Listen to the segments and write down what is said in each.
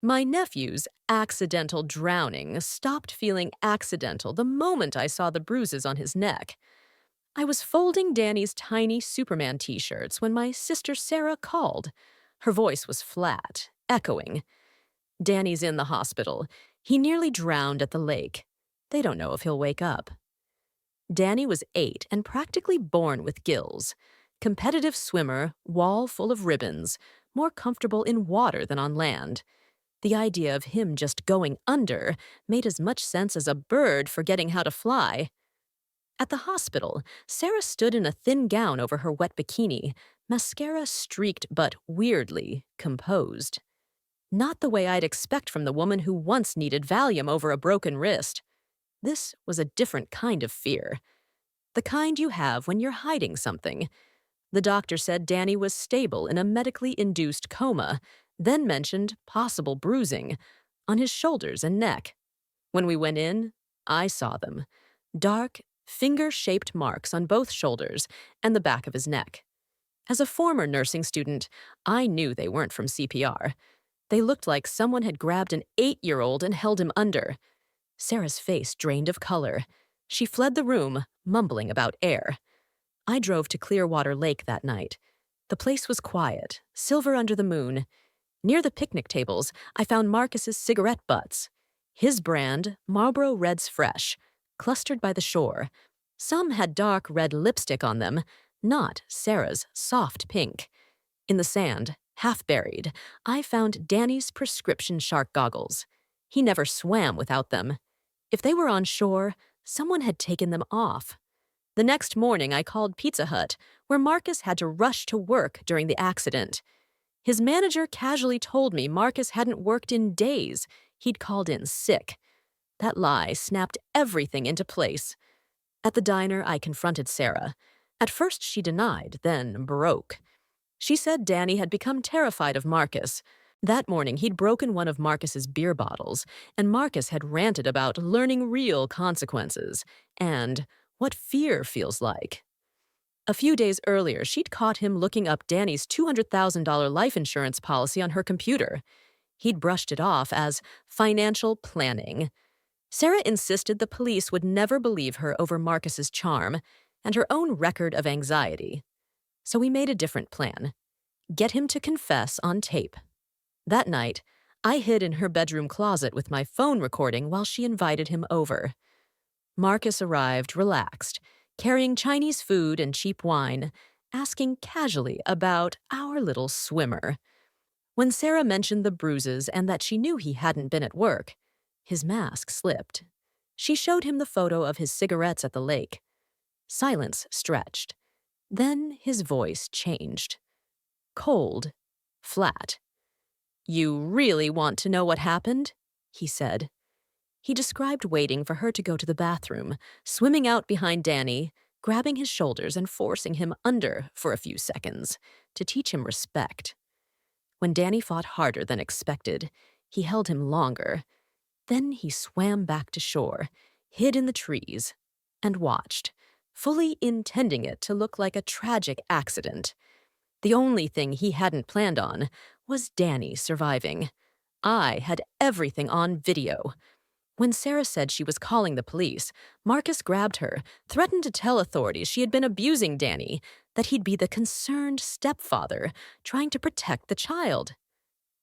My nephew's accidental drowning stopped feeling accidental the moment I saw the bruises on his neck. I was folding Danny's tiny Superman t-shirts when my sister Sarah called. Her voice was flat, echoing. Danny's in the hospital. He nearly drowned at the lake. They don't know if he'll wake up. Danny was 8 and practically born with gills. Competitive swimmer, wall full of ribbons, more comfortable in water than on land. The idea of him just going under made as much sense as a bird forgetting how to fly. At the hospital, Sarah stood in a thin gown over her wet bikini, mascara streaked but weirdly composed. Not the way I'd expect from the woman who once needed Valium over a broken wrist. This was a different kind of fear. The kind you have when you're hiding something. The doctor said Danny was stable in a medically induced coma, then mentioned possible bruising on his shoulders and neck. When we went in, I saw them. Dark, finger-shaped marks on both shoulders and the back of his neck. As a former nursing student, I knew they weren't from CPR. They looked like someone had grabbed an 8-year-old and held him under. Sarah's face drained of color. She fled the room, mumbling about air. I drove to Clearwater Lake that night. The place was quiet, silver under the moon. Near the picnic tables, I found Marcus's cigarette butts. His brand, Marlboro Reds Fresh, clustered by the shore. Some had dark red lipstick on them, not Sarah's soft pink. In the sand, half buried, I found Danny's prescription shark goggles. He never swam without them. If they were on shore, someone had taken them off. The next morning, I called Pizza Hut, where Marcus had to rush to work during the accident. His manager casually told me Marcus hadn't worked in days. He'd called in sick. That lie snapped everything into place. At the diner, I confronted Sarah. At first, she denied, then broke. She said Danny had become terrified of Marcus. That morning, he'd broken one of Marcus's beer bottles, and Marcus had ranted about learning real consequences and what fear feels like. A few days earlier, she'd caught him looking up Danny's $200,000 life insurance policy on her computer. He'd brushed it off as financial planning. Sarah insisted the police would never believe her over Marcus's charm and her own record of anxiety. So we made a different plan. Get him to confess on tape. That night, I hid in her bedroom closet with my phone recording while she invited him over. Marcus arrived relaxed, carrying Chinese food and cheap wine, asking casually about our little swimmer. When Sarah mentioned the bruises and that she knew he hadn't been at work, his mask slipped. She showed him the photo of his cigarettes at the lake. Silence stretched. Then his voice changed. Cold, flat. "You really want to know what happened?" he said. He described waiting for her to go to the bathroom, swimming out behind Danny, grabbing his shoulders and forcing him under for a few seconds to teach him respect. When Danny fought harder than expected, he held him longer. Then he swam back to shore, hid in the trees, and watched, fully intending it to look like a tragic accident. The only thing he hadn't planned on was Danny surviving. I had everything on video. When Sarah said she was calling the police, Marcus grabbed her, threatened to tell authorities she had been abusing Danny, that he'd be the concerned stepfather trying to protect the child.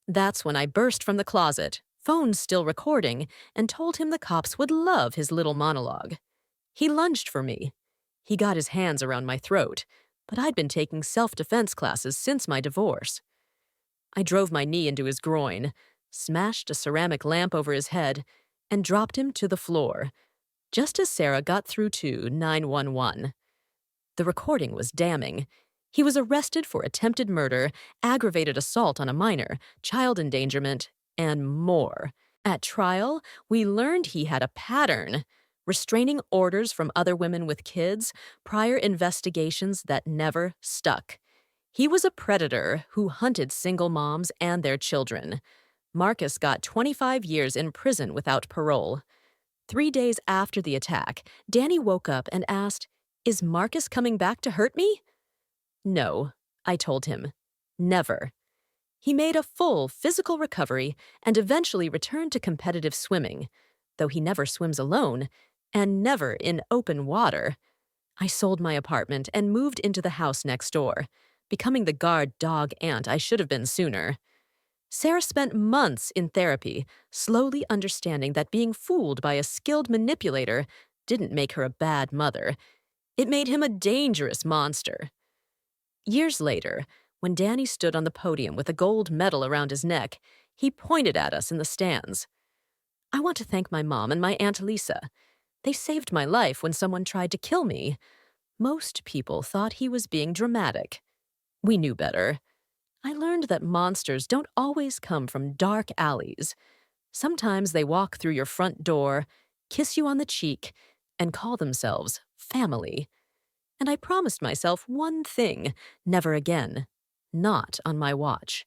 That's when I burst from the closet, phone still recording, and told him the cops would love his little monologue. He lunged for me. He got his hands around my throat, but I'd been taking self-defense classes since my divorce. I drove my knee into his groin, smashed a ceramic lamp over his head, and dropped him to the floor, just as Sarah got through to 911. The recording was damning. He was arrested for attempted murder, aggravated assault on a minor, child endangerment, and more. At trial, we learned he had a pattern: restraining orders from other women with kids, prior investigations that never stuck. He was a predator who hunted single moms and their children. Marcus got 25 years in prison without parole. 3 days after the attack, Danny woke up and asked, "Is Marcus coming back to hurt me?" "No," I told him. "Never." He made a full physical recovery and eventually returned to competitive swimming, though he never swims alone and never in open water. I sold my apartment and moved into the house next door, becoming the guard dog aunt I should have been sooner. Sarah spent months in therapy, slowly understanding that being fooled by a skilled manipulator didn't make her a bad mother. It made him a dangerous monster. Years later, when Danny stood on the podium with a gold medal around his neck, he pointed at us in the stands. I want to thank my mom and my Aunt Lisa. They saved my life when someone tried to kill me. Most people thought he was being dramatic. We knew better. I learned that monsters don't always come from dark alleys. Sometimes they walk through your front door, kiss you on the cheek, and call themselves family. And I promised myself one thing: never again. Not on my watch.